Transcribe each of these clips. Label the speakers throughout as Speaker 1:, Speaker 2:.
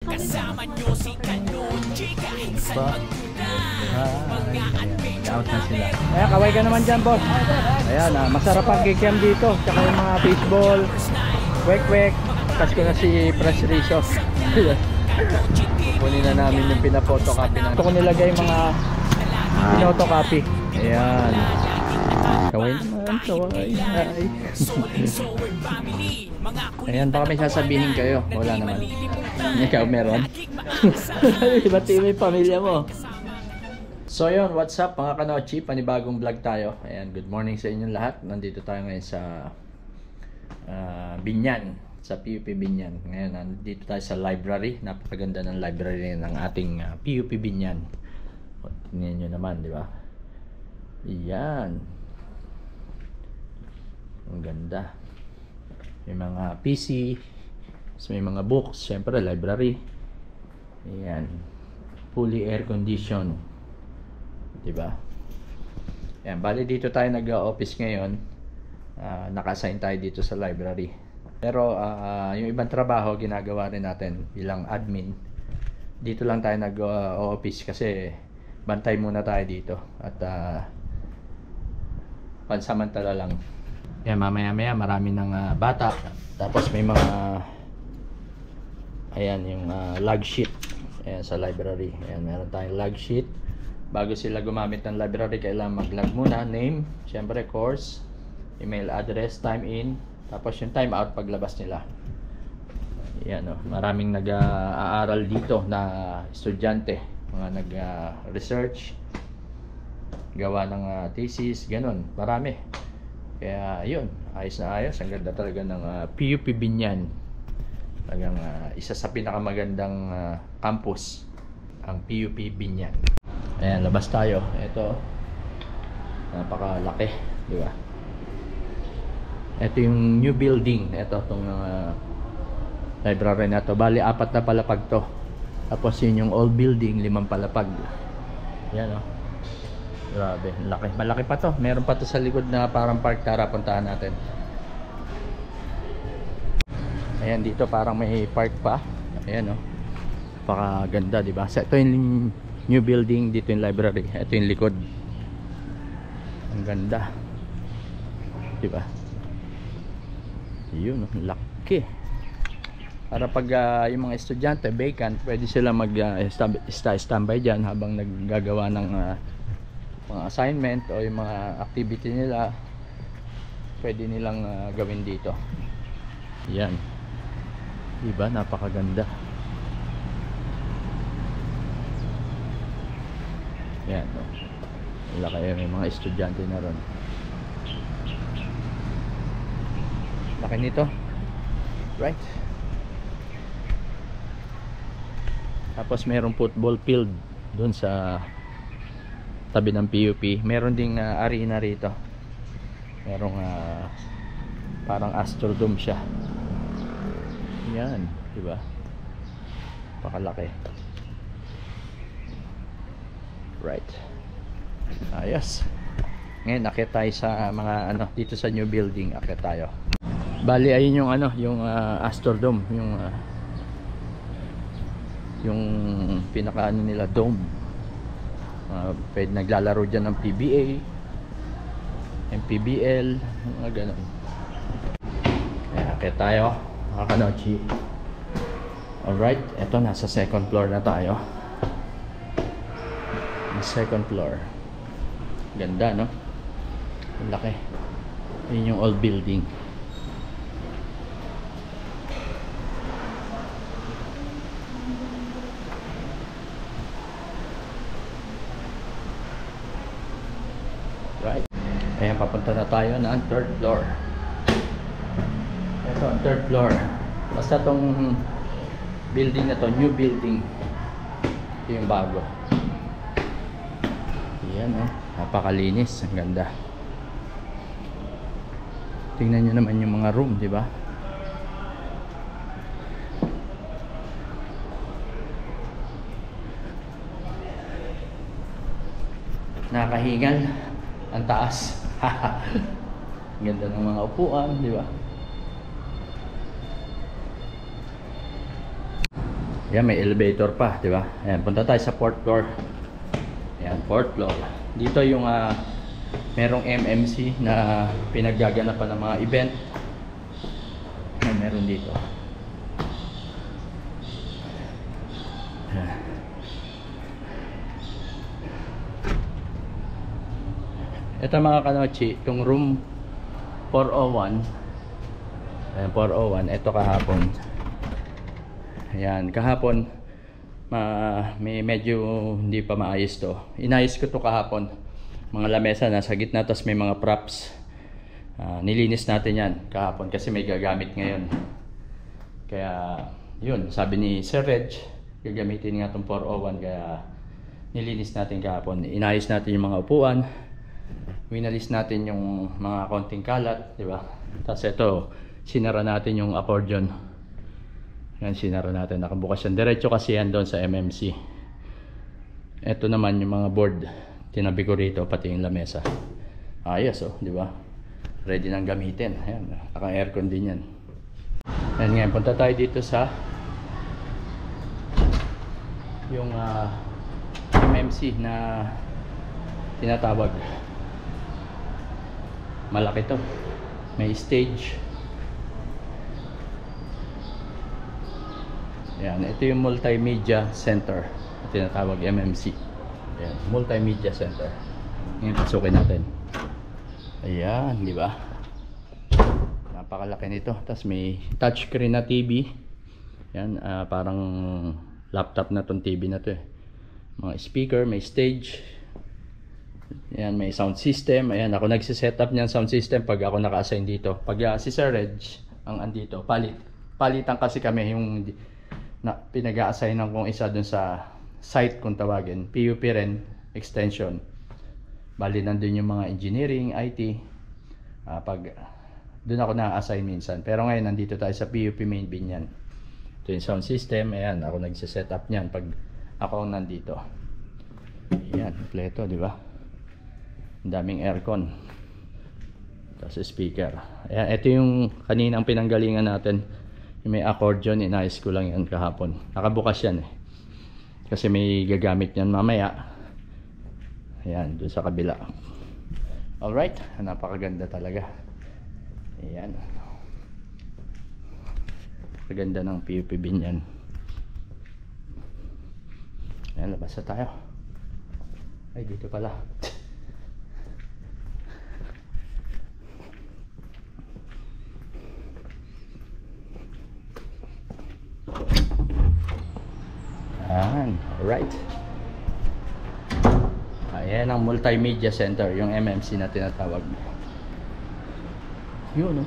Speaker 1: Kasama nyo si Kanonji kahit saan
Speaker 2: Out na sila. Ayan, kaway ka naman dyan, boss. Ayan, masarap ang kikiam dito. Tsaka yung mga fishball, kwek-kwek. Tapos ko na si Press Rizzo. Kukunin na namin yung pinapotocopy na. Ito ko nilagay yung mga pinotocopy. Ayan. Kaway naman, kaway. Ayan, baka may sasabihin kayo. Wala naman. Ikaw meron? Ba't yung pamilya mo? So yun, what's up mga Kanochi? Panibagong vlog tayo. Ayan, good morning sa inyong lahat. Nandito tayo ngayon sa Binyan, sa PUP Binyan. Ngayon, nandito tayo sa library. Napakaganda ng library ng ating PUP Binyan. Tingnan nyo naman, di ba? Ayan. Ang ganda. May mga PC, may mga books, syempre library. Ayan. Fully air conditioned. Diba? Ayan, bali dito tayo nag-office ngayon. Naka-assign tayo dito sa library. Pero yung ibang trabaho ginagawa rin natin bilang admin. Dito lang tayo nag-office kasi bantay muna tayo dito at pansamantala lang. Ayan, mamaya-maya marami ng bata. Tapos may mga ayan yung log sheet. Ayan, sa library. Ayan, meron tayong log sheet. Bago sila gumamit ng library, kailangan mag-log muna. Name, syempre course, email address, time in, tapos yung time out paglabas nila. Yan, maraming nag-aaral dito na estudyante, mga nag-research, gawa ng thesis, ganun, marami. Kaya yun, ayos na ayos. Ang ganda talaga ng PUP Binyan. Talagang isa sa pinakamagandang campus ang PUP Binyan. Ayan, labas tayo. Ito, napakalaki, di ba? Ito yung new building. Ito, itong library na to. Bali, 4 na palapag to. Tapos yun yung old building, 5 palapag. Yan, oh. Grabe, laki. Malaki pa to. Meron pa to sa likod na parang park. Tara, puntahan natin. Ayan, dito parang may park pa. Ayan, oh. Napakaganda, di ba? So, ito yung new building, dito yung library. Ito yung likod. Ang ganda. Di ba? Yun, laki. Para pag yung mga estudyante vacant, pwede sila mag-standby dyan habang naggagawa ng mga assignment o yung mga activity nila. Pwede nilang gawin dito. Yan. Di ba? Napakaganda. Yan, laki, may mga estudyante na ron. Laki nito, right? Tapos mayroong football field dun sa tabi ng PUP. Meron ding arena rito. Merong parang Astrodome siya. Yan, diba? Pakalaki. Right. Ayos. Ngayon akit tayo sa mga dito sa new building. Akit tayo. Bali ayun yung yung Astrodome, yung pinaka nila dome. Pwede naglalaro diyan ng PBA, MPBL, mga ganun. Akit tayo, mga Kanochi. Alright, eto nasa second floor na tayo. Second floor. Ganda, no? Ang laki. Yun yung old building. Right. Ayan, papunta na tayo ng third floor. Ito ang third floor. Basta tong building na to, new building. Ito yung bago. Yan, napakalinis, ang ganda. Tingnan nyo naman yung mga room, di ba? Nakahingal, ang taas. Ang ganda ng mga upuan, di ba? Yan, may elevator pa, di ba? Ayan, punta tayo sa 4th floor. Ayan, 4th floor. Dito yung merong MMC na pinaggaganapan ng mga event. Ayan, meron dito. Ayan. Ito mga kanochi, itong room 401. Ayan, 401. Ito kahapon. Ayan, kahapon may medyo hindi pa maayos to. Inayos ko to kahapon. Mga lamesa nasa gitna, tapos may mga props. Nilinis natin yan kahapon kasi may gagamit ngayon. Kaya yun, sabi ni Sir Reg, gagamitin nga itong 401, kaya nilinis natin kahapon. Inayos natin yung mga upuan. Winalis natin yung mga konting kalat, di ba? Tapos ito, sinara natin yung accordion. Yan, sinara natin, nakabukas yan. Diretso kasi yan doon sa MMC. Ito naman yung mga board, tinabi ko rito, pati yung lamesa. Ayos, oh, di ba? Ready nang gamitin. Ayan, naka-aircon din yan. Ayan, ngayon, punta tayo dito sa yung MMC na tinatawag. Malaki to. May stage. Ayan, ito yung multimedia center, tinatawag MMC. Ayan, multimedia center. Ngayon, pasukin natin. Ayan, di ba? Napakalaki nito. Tapos may touchscreen na TV. Ayan, parang laptop na tong TV na to eh. Mga speaker, may stage. Ayan, may sound system. Ayan, ako nagsiset-up niyan sound system pag ako naka-assign dito. Pag si Sir Reg ang andito, palitan kasi kami yung na pinag-a-assignan kong isa dun sa site kung tawagin, PUP rin extension. Bali nandun yung mga engineering, IT. Pag dun ako na-assign minsan. Pero ngayon nandito tayo sa PUP main bin yan. Ito yung sound system. Ayan, ako nagsiset up niyan pag ako nandito. Ayan, kompleto, di ba? Ang daming aircon. Tapos speaker. Ayan, ito yung kaninang pinanggalingan natin. Yung may accordion, inayos ko lang yan kahapon. Nakabukas yan eh. Kasi may gagamit yan mamaya. Ayan, doon sa kabila. Alright, napakaganda talaga. Ayan. Napakaganda ng PUP bin yan. Ayan, labas na tayo. Ay, dito pala. Alright. Ayan ang multimedia center, yung MMC na tinatawag. Yun, no?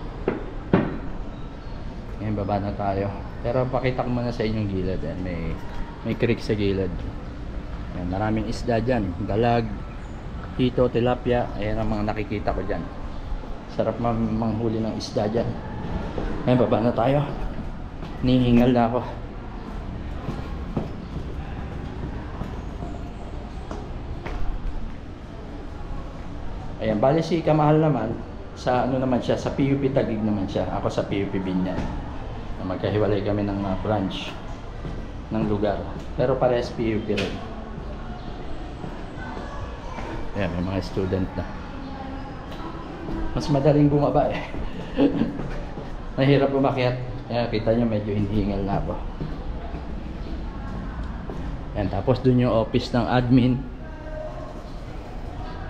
Speaker 2: Ngayon baba na tayo. Pero pakita ko muna sa inyong gilid. Ayan, may creek sa gilid. Ayan, maraming isda dyan. Dalag, hito, tilapia. Ayan ang mga nakikita ko dyan. Sarap manghuli ng isda dyan. Ngayon baba na tayo. Nihingal na ako. Ayan, bali si Kamahal naman, sa ano naman siya, sa PUP Taguig naman siya. Ako sa PUP Binyan. Magkahiwalay kami ng branch ng lugar. Pero parehas PUP rin. Ayan, may mga student na. Mas madaling bumaba eh. Mahirap umakyat. Ayan, kita nyo medyo hinihingal na ako. Ayan, tapos dun yung office ng admin.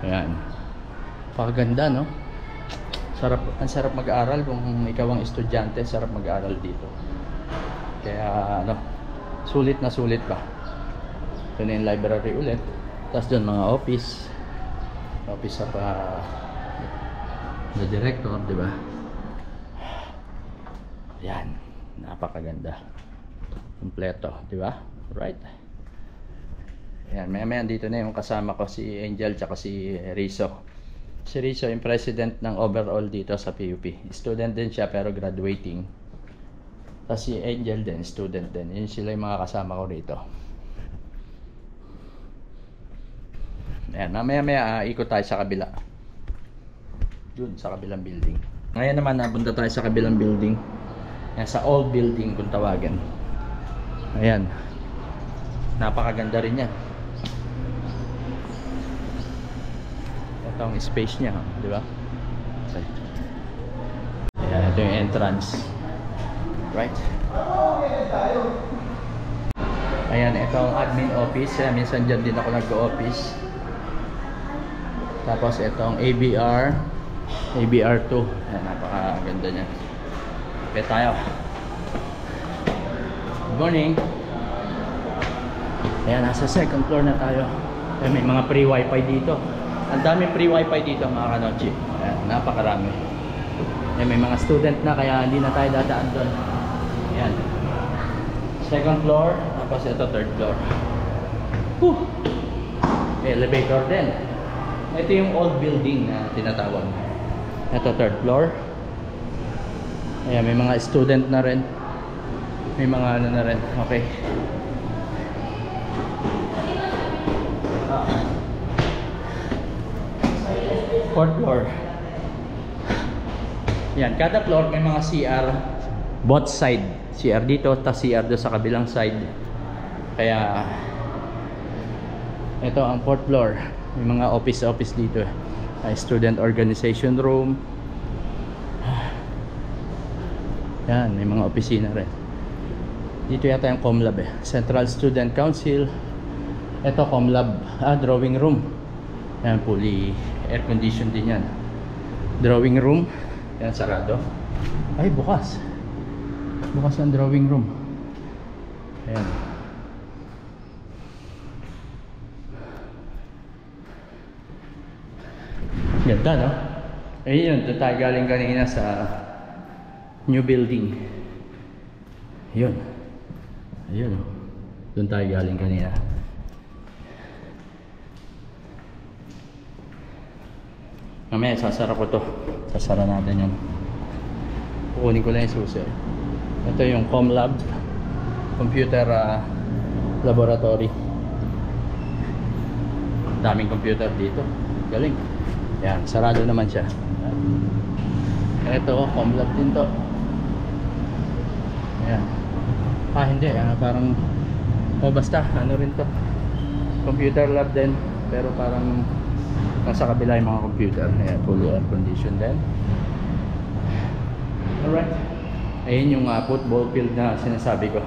Speaker 2: Ayan. Pakaganda, no? Ang sarap mag-aaral kung ikaw ang estudyante, sarap mag-aaral dito. Kaya ano, sulit na sulit pa. Ito na yung library ulit. Tapos doon mga office sa the director, di ba? Yan, napakaganda. Kompleto, di ba? Right. Yan, maya-maya dito na yung kasama ko, si Angel tsaka si Rizzo. Si Rizzo yung president ng overall dito sa PUP. Student din siya pero graduating. Tapos si Angel din, student din. Yun sila yung mga kasama ko rito. Ayan, mamaya ikot tayo sa kabila. Yun, sa kabilang building. Ngayon naman napunta tayo sa kabilang building. Ayan, sa old building kung tawagin. Ayan. Napakaganda rin yan. Ito ang space niya, di ba? Okay. Ayan, ito yung entrance. Right? Ayan, ito ang admin office. Minsan dyan din ako nag-office. Tapos itong ABR 2. Ayan, napakaganda niya. Okay tayo. Good morning. Ayan, nasa second floor na tayo. Ayan, may mga free wifi dito. Ang daming free wifi dito mga kanochi. Ayan, napakarami. Ayan, may mga student na kaya hindi na tayo dadaan doon. Ayan. Second floor. Tapos ito third floor. May elevator din. Ito yung old building na tinatawag. Ito third floor. Ayan, may mga student na rin. May mga ano na rin. Okay. Fourth floor. Yan, kada floor may mga CR both side. CR dito, tas CR doon sa kabilang side. Kaya ito ang fourth floor. May mga office dito. Student organization room. Yan, may mga opisina rin. Dito yata yung ComLab eh. Central Student Council. Ito ComLab, drawing room. Yan, fully air condition din yan. Drawing room. Yan, sarado. Ay, bukas. Bukas ang drawing room. Ayan. Ganda, no? Ayun yun, doon tayo galing kanina sa new building. Yun. Ayun, doon tayo galing kanina. Mamaya sasara ko to. Sasara natin yan. Kukunin ko lang yung susi. Ito yung ComLab computer laboratory. Daming computer dito. Galing. Yan, sarado naman siya. Ito, ComLab din to. Ayan. Hindi. Parang basta, ano rin to. Computer lab din. Pero parang nasa kabila yung mga computer. Ayan, fully air condition din. Alright. Ayun yung football field na sinasabi ko.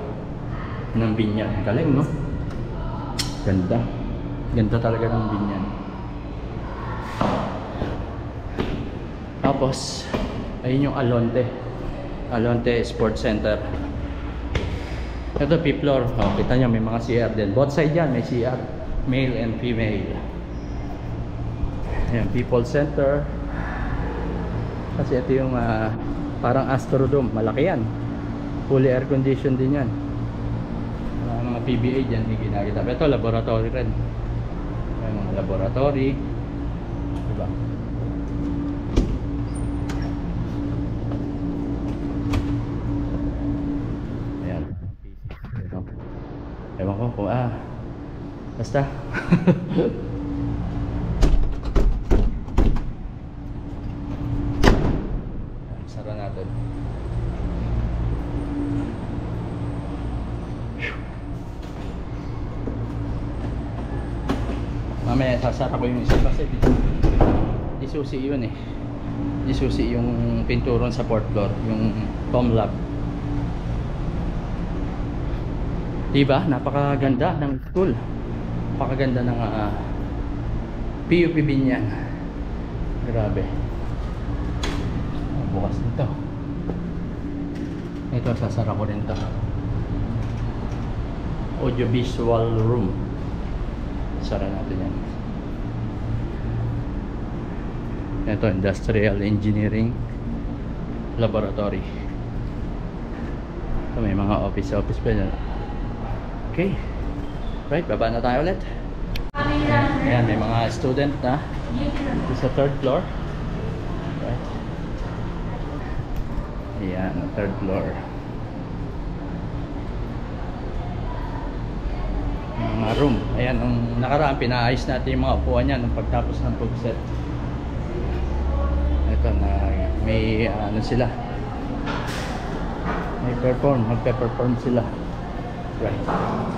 Speaker 2: Ng Binyan. Galing, no? Ganda. Ganda talaga ng Binyan. Tapos ayun yung Alonte Sports Center. Ito fifth floor. Kita nyo may mga CR din. Both side yan may CR, male and female. Ayan, People Center. Kasi ito yung parang Astrodome. Malaki yan. Fully air condition din yan. Mga PBA dyan may ginagita. Ito laboratory rin. Ayan, mga laboratory. Diba? Ewan ko kung basta. Sara natin. Mamaya sasara ko yung isa kasi di susi yun eh. Di susi yung pinturon sa fourth floor, yung ComLab. Diba? Napakaganda ng school. Napakaganda ng PUP Binyan. Grabe. Bukas nito. Ito, sasara ko rin ito. Audiovisual room. Sara natin yan. Ito, Industrial Engineering Laboratory. Ito, may mga office pa yan. Okay. Right, baba na tayo ulit. Ayan, may mga student na dito sa third floor. Right. Ayan, third floor. Mga room. Ayan, nung nakaraan pinaayos natin yung mga upuan niya nung pagtapos ng pag-set. Ito na may ano sila. May magpe-perform sila. Right.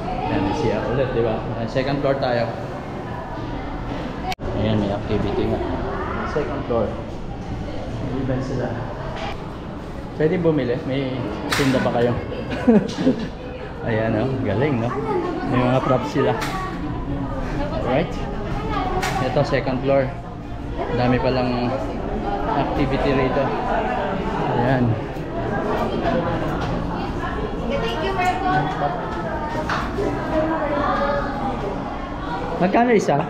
Speaker 2: Ayan, may CR ulit, di ba? Second floor tayo. Ayan, may activity nga. Second floor. May event sila. Pwede bumili? May tinda ba kayo? Ayan, oh, galing, no? May mga props sila. Alright. Ito, second floor. Dami palang activity rito. Ayan.
Speaker 1: Thank you, Marco.
Speaker 2: Magkano isa?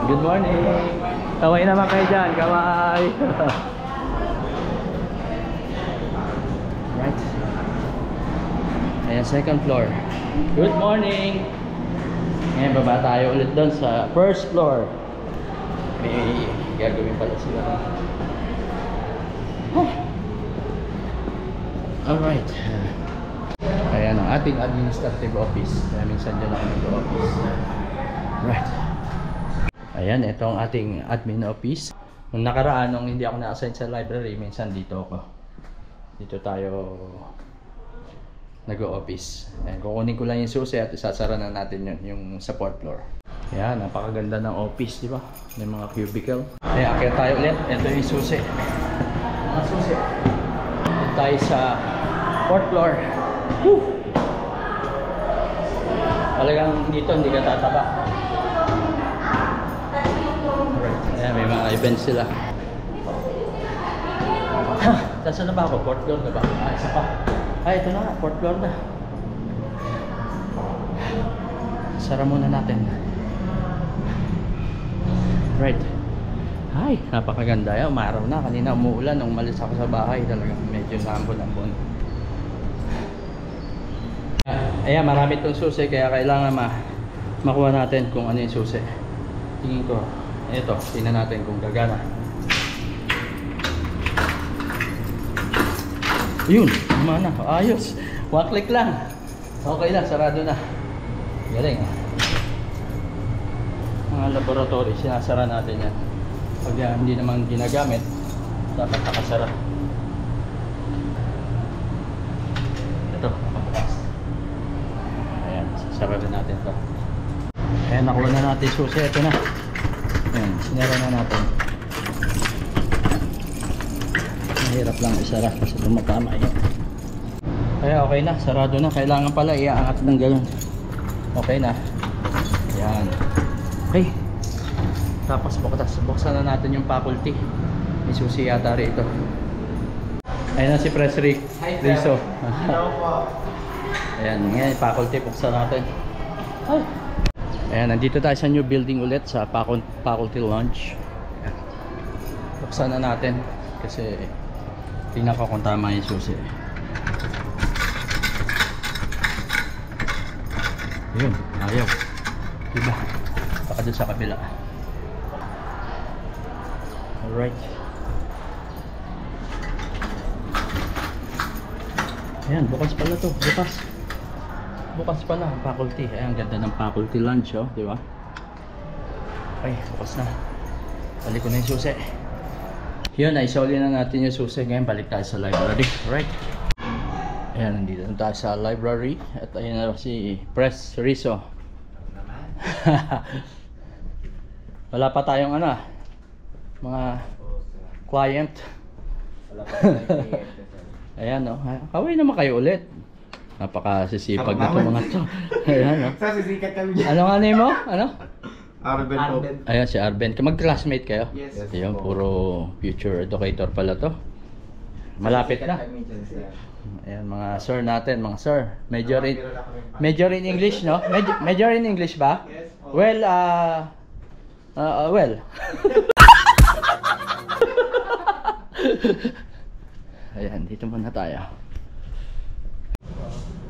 Speaker 2: Good morning. Kaway naman kayo dyan. Kaway. Right. Ayan, second floor. Good morning. Ngayon, baba tayo ulit doon sa first floor. May gagawin pala sila. Alright. Ayan ang ating administrative office. Kaya minsan dyan ako nag-office. Right. Ayan, ito ang ating admin office. Nung nakaraan, nung hindi ako na-assign sa library, minsan dito ako. Dito tayo nag-office. Ayan, kukunin ko lang yung susi at isasara na natin yun, yung sa 4th floor. Ayan, napakaganda ng office, di ba? May mga cubicle. Ayan, akit tayo ulit. Ito yung susi. Mga susi. Dito tayo sa 4th floor. Woo! Talagang dito hindi ka tataba. Alright, ayan, may mga events sila. Saan na ba ako? 4th floor na ba? Isa pa. Ay, ito na, 4th floor na. Sara muna natin. Right. Ay, napakaganda yan. Umaraw na. Kanina umuulan. Nung umalis ako sa bahay, talagang medyo nambon-ambon. Ayan, marami itong susi. Kaya kailangan makuha natin kung ano yung susi. Tingin ko. Ito, tingnan natin kung gagana. Yun, mana, ayos. One click lang. Okay na, sarado na. Galing. Mga laboratory, sinasara natin yan. Pag hindi naman ginagamit, dapat nakasara. Ito, makabukas. Ayan, sasara rin natin ito. Ayan, nakuha na natin susi. Ito na. Ayan, sinara na natin. Mahirap lang isara kasi tumatama yun. Kaya okay na, sarado na. Kailangan pala iaangat ng gano'n. Okay na. Ayan. Okay. Tapos buksan na natin yung faculty. May susi yata rito. Ayan na si Press Rizzo. Ayan, ngayon faculty, buksan natin. Ay. Ayan, nandito tayo sa new building ulit sa faculty lounge. Ayan. Buksan na natin kasi tingnan ko kung tama yung susi. Ayun, ayaw. Diba? Baka dun sa kabila. Alright. Ayan, bukas pala to. Bukas pala ang faculty. Ayan, ganda ng faculty lunch, oh. Diba? Okay, bukas na. Balik ko na yung susi. Yun, naisoli na natin yung susi. Ngayon, balik tayo sa library. Alright. Ayan, nandito na tayo sa library. At ayun na si Press Rizzo. Wala pa tayong ano, mga client. Ayan, no. Kaway naman kayo ulit. Napakasisipag na itong mga to. Ayan, no.
Speaker 3: Sasisikat kami dyan.
Speaker 2: Ano nga name mo? Ano?
Speaker 3: Arben po.
Speaker 2: Ayan, si Arben. Mag-classmate kayo?
Speaker 3: Yes.
Speaker 2: Ayan, puro future educator pala to. Malapit na. Ayan, mga sir natin, mga sir. Major in English, no? Major in English ba?
Speaker 3: Yes.
Speaker 2: Well, well. Ayan, dito muna tayo.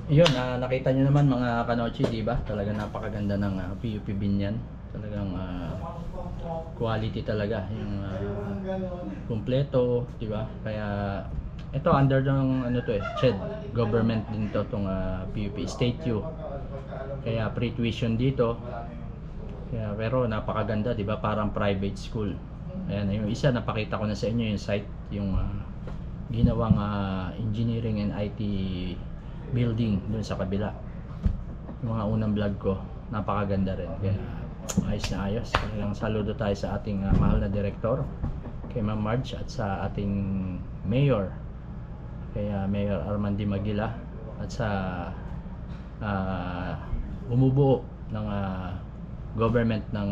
Speaker 2: Yun, nakita nyo naman mga kanochi, diba? Talagang napakaganda ng PUP Binyan. Talagang quality talaga. Yung kumpleto, diba? Kaya ito under ng ano to CHED government din to tong PUP State U. Kaya free tuition dito. Kaya pero napakaganda, 'di ba? Parang private school. Ayan, yung isa napakita ko na sa inyo yung site, yung ginawang engineering and IT building dun sa kabila. Yung mga unang vlog ko, napakaganda rin. Kaya ayos na ayos. Kaya saludo tayo sa ating mahal na director, kay Ma'am Marge, at sa ating mayor, kaya Mayor Armandi Magila, at sa bumubuo ng government ng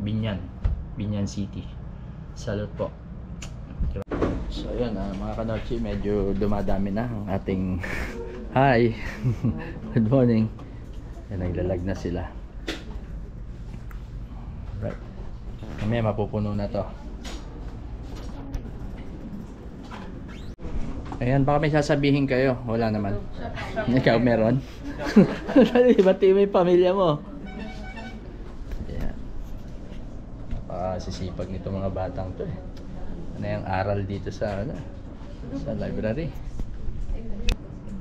Speaker 2: Binyan City. Salute po. So yun, mga kanochi, medyo dumadami na ang ating hi. Good morning. Yan, naglalag na sila. Right. Mamaya mapupuno na to. Ayan, baka may sasabihin kayo. Wala naman. Ikaw meron? Bati mo yung pamilya mo. Ayan. Napakasisipag nito mga batang to eh. Ano yung aral dito sa sa library.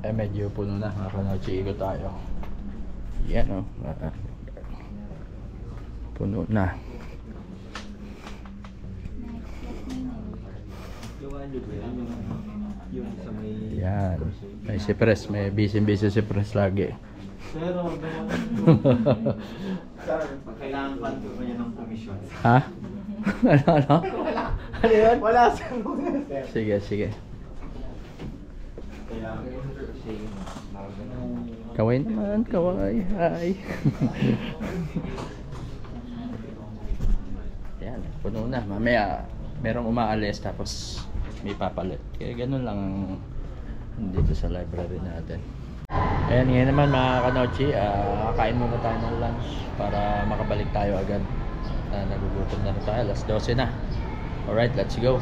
Speaker 2: Eh medyo puno na. Mga kanochi, ikot tayo. Yan o. Puno na. Yan. May si Pres. May busy si Pres lagi.
Speaker 3: Pero, kailangan pa ko niya ng komisyon.
Speaker 2: Ha? Ano?
Speaker 3: Ano yun? Wala sa
Speaker 2: Sige, sige.
Speaker 3: Kaya,
Speaker 2: Kaway naman, kaway. Hi. Yan, puno na. Mamaya, merong umaalis tapos may papalit. Kaya ganun lang dito sa library natin. Ayan, ngayon naman mga kanochi, kain muna tayo ng lunch para makabalik tayo agad. Nagugutom na tayo, alas 12 na. Alright, let's go.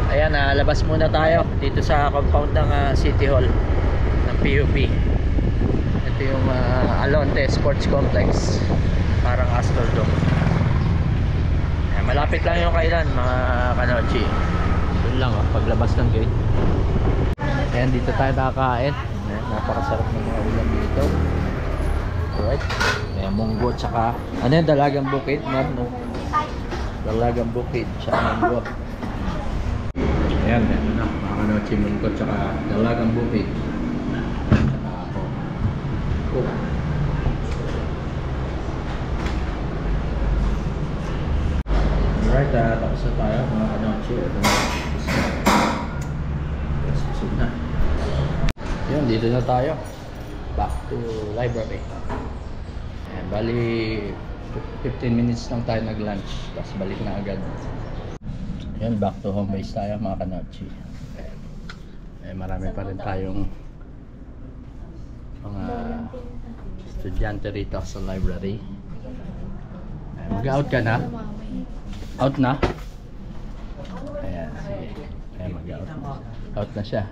Speaker 2: Ayan, labas muna tayo dito sa compound ng City Hall ng PUP. Ito yung Alonte Sports Complex, parang Astrodome. Ayan, malapit lang yung kailan mga kanochi. Doon lang paglabas ng gate. Ayan, dito tayo nakakain. Ayan, napakasarap ng mga ulam dito. Alright, may munggo tsaka ano yung dalagang bukid, no? Dalagang bukid tsaka munggo. Ayan, meron na mga kanochi, munggo tsaka dalagang bukid tsaka ako. Cook. Alright, tapos na tayo mga kanochi. Ito na. Susod na. Ayan, dito na tayo. Back to library. Ayan, bali 15 minutes lang tayo nag-lunch, tapos balik na agad. Ayan, back to home base tayo mga kanochi. Ayan, marami pa rin tayong mga estudyante rito sa library. Mag-out ka na? Out na? Ayan, sige. Ayan, mag-out na. Out na siya.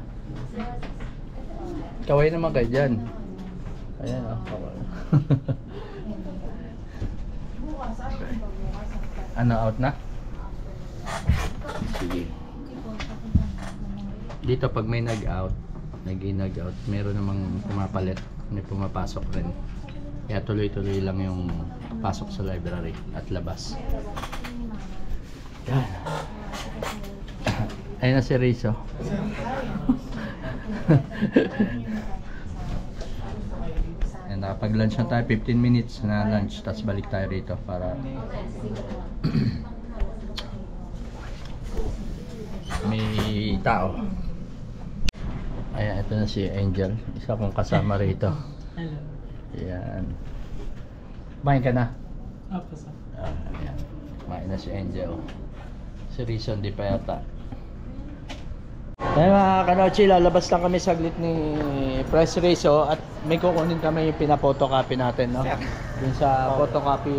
Speaker 2: Kaway naman kayo dyan. Ayan, kaway. Ano, out na? Sige. Dito pag may nag-out, nag-in-nag-out, meron namang pumapalit, may pumapasok rin. Kaya tuloy-tuloy lang yung pasok sa library at labas. Yan. Ayun na si Rizzo. And nakapag-lunch na tayo, 15 minutes na lunch, tapos balik tayo rito para may tao. Ayan, ito na si Angel, isa kong kasama rito.
Speaker 1: Hello.
Speaker 2: Ayan. Kumain ka na?
Speaker 1: Opo, sir.
Speaker 2: Ayan. Kumain na si Angel. Si Rizzo hindi pa yata. Tayo mga kanochi, lalabas lang kami saglit ni Press Rizzo at may kukunin kami yung pinapotocopy natin, no? Dun sa photocopy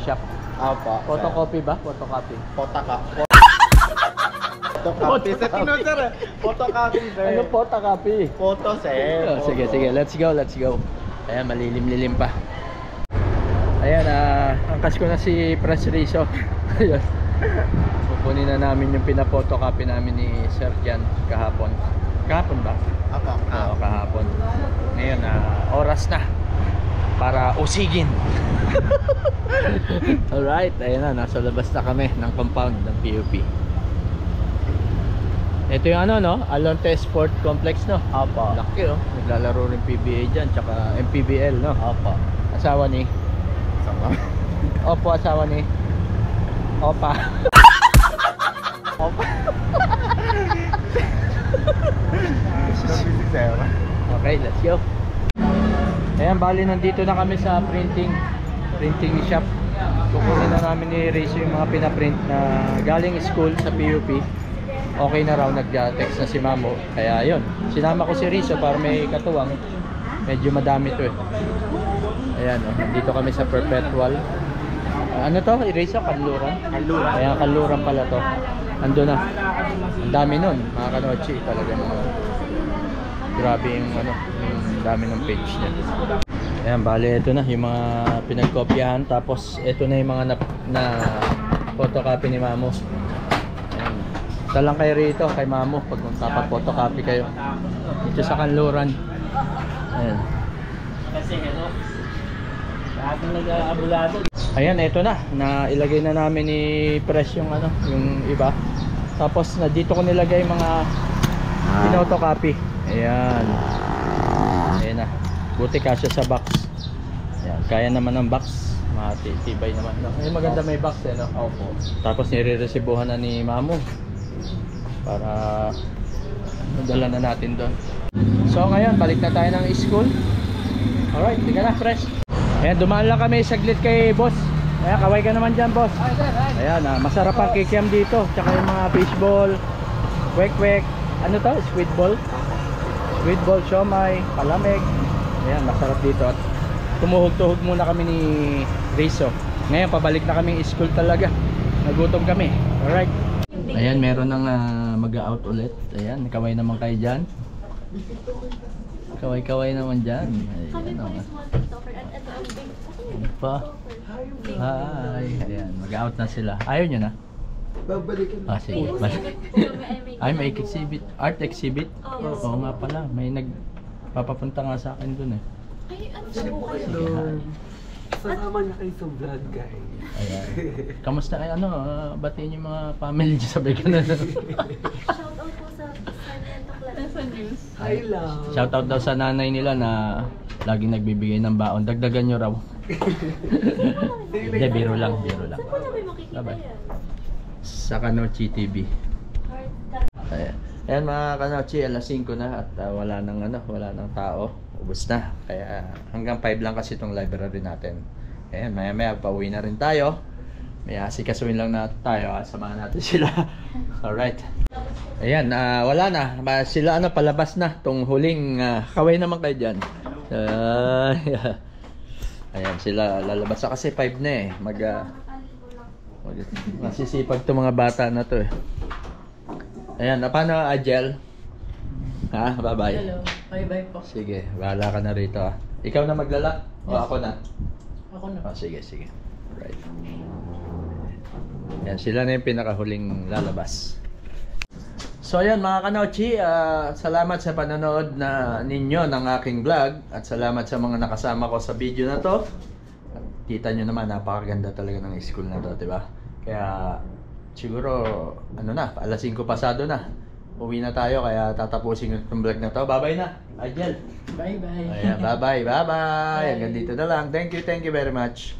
Speaker 2: shop.
Speaker 3: Opo.
Speaker 2: Photocopy ba? Photocopy.
Speaker 3: Photocopy. Photocopy. Sa tinod, sir. Photocopy, sir.
Speaker 2: Ano photocopy?
Speaker 3: Photo, sir.
Speaker 2: Oh, sige, sige. Let's go, let's go. Ayan, malilim-lilim pa. Ayan, angkas ko na si Press Rizzo. Ayan. Pupunin na namin yung pinapotocopy namin ni Sir Jan kahapon. Kahapon ba?
Speaker 3: Opo.
Speaker 2: Oo, kahapon. Ngayon, oras na para usigin. Alright, ayan na. Nasa labas na kami ng compound ng PUP. Ito yung ano, no? Alonte Sport Complex, no?
Speaker 3: Opo.
Speaker 2: Laki, oh. Naglalaro rin PBA dyan, tsaka MPBL, no?
Speaker 3: Opo.
Speaker 2: Asawa ni?
Speaker 3: Sama.
Speaker 2: Opo, asawa ni? Opa.
Speaker 3: Opo. Si Sir.
Speaker 2: Okay, let's go. Ayan, bali nandito na kami sa printing shop. Kukunin na namin ni Rizzo yung mga pinaprint na galing school sa PUP. Okay na raw, nag-text na si Mamo. Kaya yun, sinama ko si Rizzo para may katuwang. Medyo madami to eh. Ayan, oh, nandito kami sa Perpetual. Ano to? Rizzo? Kanluran?
Speaker 3: Kanluran.
Speaker 2: Ayan, Kanluran pala to. Ando na. Ang dami nun, mga kanochi. Talagang grabe yung ano, yung dami ng page niya. Ayan, bali ito na yung mga pinagkopyahan. Tapos ito na yung mga na photocopy ni Mamo. Ayan. Ito lang kayo rito kay Mamo pag magpapa-photocopy kayo. Dito sa Kanluran. Ayan.
Speaker 3: Kasi hello. Lahat ng nag-aabulado.
Speaker 2: Ayan, ito na ilagay na namin ni Press yung ano, yung iba. Tapos na dito ko nilagay mga pinotocopy. Ayan. Ayan na. Buti kasya sa box. Ayan, kaya naman ng box. Matitibay naman, no? Ay, maganda may box eh, no? Opo. Tapos nire-resibuhan na ni Mamo para madala na natin doon. So ngayon, balik na tayo ng school. Alright, tika na, Fresh. Ayan, dumaan lang kami saglit kay boss. Ayan, kaway ka naman dyan, boss. Ayan, masarap ang kikiam dito. Tsaka yung mga fishball, kwek-kwek. Ano to? Squid ball? Squid ball, siomay, palamig. Ayan, masarap dito. At tumuhog-tuhog muna kami ni Rizzo. Ngayon, pabalik na kami school talaga. Nagutom kami. Alright. Ayan, meron nang mag-out ulit. Ayan, kaway naman kayo dyan. Kaway-kaway naman dyan.
Speaker 1: Kami
Speaker 2: Ayan,
Speaker 1: po is small TikToker at ito ang big.
Speaker 2: ano pa? Hi. Ayan, mag-out na sila. Ayaw nyo na?
Speaker 3: Babalikan.
Speaker 2: Ah, sige. Ay, may exhibit. Art exhibit?
Speaker 1: Yes.
Speaker 2: Oo nga pala. May nagpapapunta nga sa akin dun eh.
Speaker 1: Ay, ano po kayo?
Speaker 2: Sige, hi.
Speaker 4: Sasama niya kayo sa vlog, guys.
Speaker 2: Ayan. Kamusta kayo? Ano? Batiin yung mga family dyan. Sabi ka na.
Speaker 1: Shoutout po sa Sarmiento Class. Sa news.
Speaker 4: Hi, love.
Speaker 2: Shoutout daw sa nanay nila na laging nagbibigay ng baon. Dagdagan nyo raw. Hindi, biro lang. Biro lang.
Speaker 1: Saan po namin makikita
Speaker 2: Bye-bye.
Speaker 1: yan?
Speaker 2: Sa Kanochi TV.
Speaker 1: Heart.
Speaker 2: Ayan. Ayan mga Kanochi, alas 5 na at wala nang tao. Ubus na. Kaya hanggang 5 lang kasi itong library natin. Ayan, maya-maya pauwi na rin tayo. May asikasuin lang na tayo. Samahan natin sila. Alright. Ayan, wala na. Sila palabas na. Tong huling kaway naman kayo dyan. Ayan, sila lalabas na kasi 5 na eh. Masisipag itong mga bata na to eh. Ayan, paano Ajel? Ha? Bye-bye.
Speaker 5: Hello. Bye-bye po.
Speaker 2: Sige, bahala ka na rito ah. Ikaw na maglala? O ako na?
Speaker 5: Ako na.
Speaker 2: Oh, sige, sige. Right. Yan, sila na yung pinakahuling lalabas. So ayan mga Kanochi, salamat sa panonood ninyo ng aking vlog. At salamat sa mga nakasama ko sa video na to. At kita nyo naman, napakaganda talaga ng school na to, diba? Kaya siguro, alas 5 pasado na. Uwi na tayo, kaya tatapusin yung vlog na to. Bye-bye na, Ajel.
Speaker 5: Bye-bye.
Speaker 2: Ayan, bye-bye, bye-bye. Hanggang dito na lang. Thank you very much.